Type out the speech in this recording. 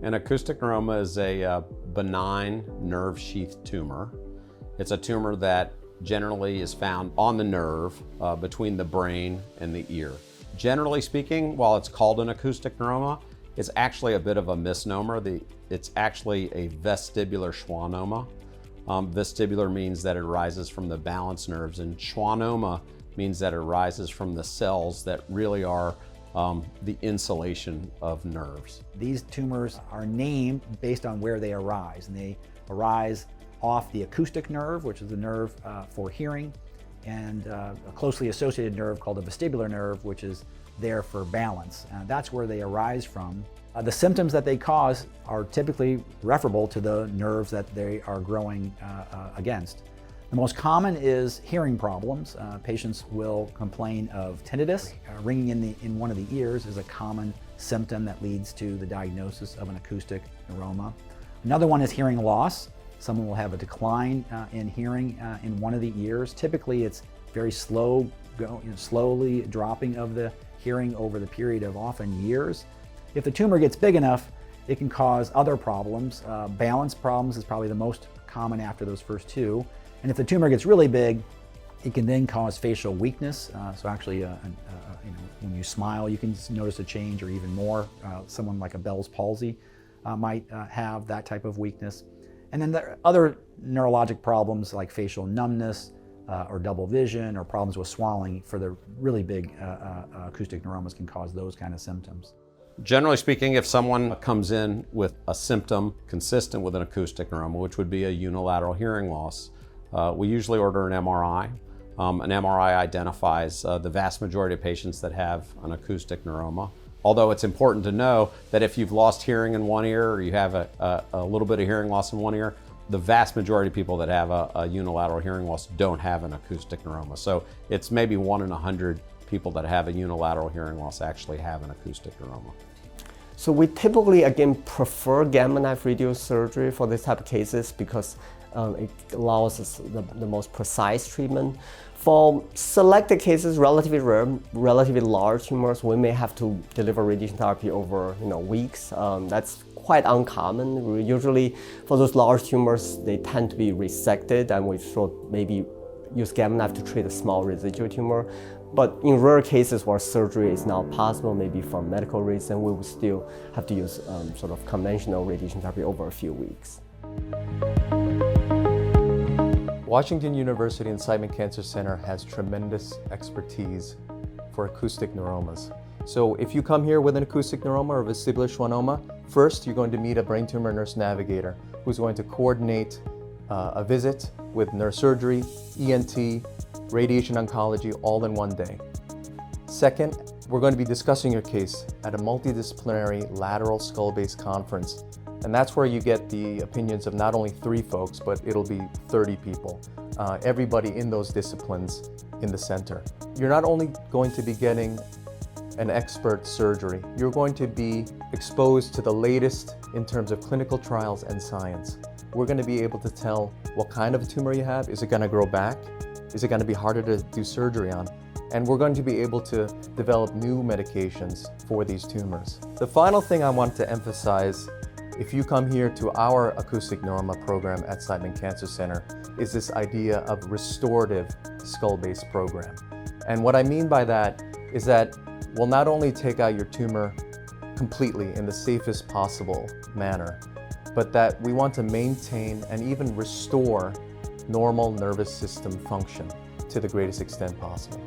An acoustic neuroma is a benign nerve sheath tumor. It's a tumor that generally is found on the nerve between the brain and the ear. Generally speaking, while it's called an acoustic neuroma, it's actually a bit of a misnomer. It's actually a vestibular schwannoma. Vestibular means that it arises from the balance nerves, and schwannoma means that it arises from the cells that really are the insulation of nerves. These tumors are named based on where they arise, and they arise off the acoustic nerve, which is the nerve for hearing, and a closely associated nerve called the vestibular nerve, which is there for balance. That's where they arise from. The symptoms that they cause are typically referable to the nerves that they are growing against. The most common is hearing problems. Patients will complain of tinnitus. Ringing in one of the ears is a common symptom that leads to the diagnosis of an acoustic neuroma. Another one is hearing loss. Someone will have a decline in hearing in one of the ears. Typically it's very slow, slowly dropping of the hearing over the period of often years. If the tumor gets big enough, it can cause other problems. Balance problems is probably the most common after those first two. And if the tumor gets really big, it can then cause facial weakness. So actually, when you smile, you can notice a change or even more. Someone like a Bell's palsy might have that type of weakness. And then there are other neurologic problems like facial numbness or double vision or problems with swallowing for the really big acoustic neuromas can cause those kind of symptoms. Generally speaking, if someone comes in with a symptom consistent with an acoustic neuroma, which would be a unilateral hearing loss, we usually order an MRI. An MRI identifies the vast majority of patients that have an acoustic neuroma. Although it's important to know that if you've lost hearing in one ear or you have a little bit of hearing loss in one ear, the vast majority of people that have a unilateral hearing loss don't have an acoustic neuroma. So it's maybe 1 in 100 people that have a unilateral hearing loss actually have an acoustic neuroma. So we typically, again, prefer gamma knife radial surgery for this type of cases because it allows us the most precise treatment. For selected cases, relatively rare, relatively large tumors, we may have to deliver radiation therapy over weeks. That's quite uncommon. Usually, for those large tumors, they tend to be resected, and we maybe use gamma knife to treat a small residual tumor. But in rare cases where surgery is not possible, maybe for medical reason, we will still have to use sort of conventional radiation therapy over a few weeks. Washington University and Siteman Cancer Center has tremendous expertise for acoustic neuromas. So if you come here with an acoustic neuroma or vestibular schwannoma, first you're going to meet a brain tumor nurse navigator who's going to coordinate a visit with neurosurgery, ENT, radiation oncology, all in one day. Second, we're going to be discussing your case at a multidisciplinary lateral skull-based conference. And that's where you get the opinions of not only 3 folks, but it'll be 30 people, everybody in those disciplines in the center. You're not only going to be getting an expert surgery, you're going to be exposed to the latest in terms of clinical trials and science. We're going to be able to tell what kind of a tumor you have. Is it going to grow back? Is it going to be harder to do surgery on? And we're going to be able to develop new medications for these tumors. The final thing I want to emphasize, if you come here to our acoustic neuroma program at Siteman Cancer Center, is this idea of restorative skull-based program. And what I mean by that is that we'll not only take out your tumor completely in the safest possible manner, but that we want to maintain and even restore normal nervous system function to the greatest extent possible.